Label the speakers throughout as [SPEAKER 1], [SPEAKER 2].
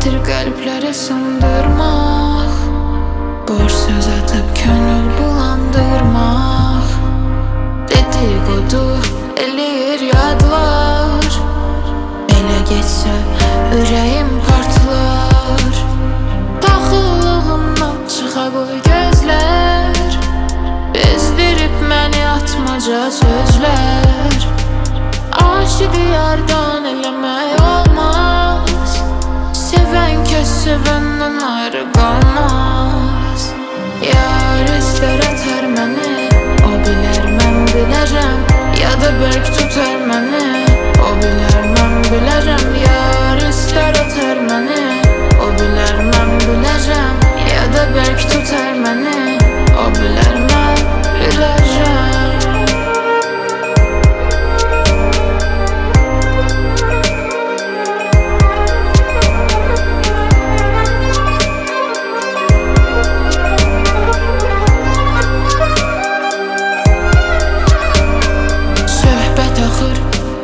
[SPEAKER 1] vəzifədir qəlblərə sındırmaq, boş söz atıb könül bulandırmaq. Dedikodu eləyir yadlar, elə geçsə ürəyim partlar. Taxıllığımdan çıxa qoy gözlər, bezdirib məni atmaca sözlər. Aşığı yardan eləmək olmaz, sevən köz sevəndən ayrı qalmaz. Yar istər atər məni, o bilər mən bilərəm, ya da bəlk tutar məni, o bilər mən bilərəm. Yar istər atər məni, o bilər mən bilərəm, ya da bəlk tutar məni, o bilər mən bilərəm.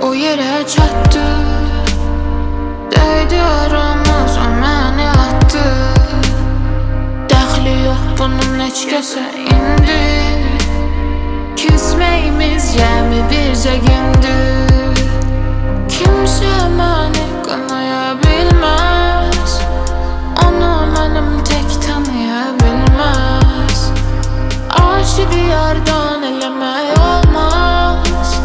[SPEAKER 1] O yerə çatdı, dəydi aramız, o məni atdı. Dəxli yox bunun heç kəsə indi, küsməyimiz cəmi bircə gündür. Kimsə məni qınaya bilməz, onu mənim tək tanıya bilməz. Aşığı yardan eləmək olmaz,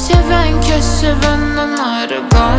[SPEAKER 1] sevən köz sevəndən ayrı qalmaz.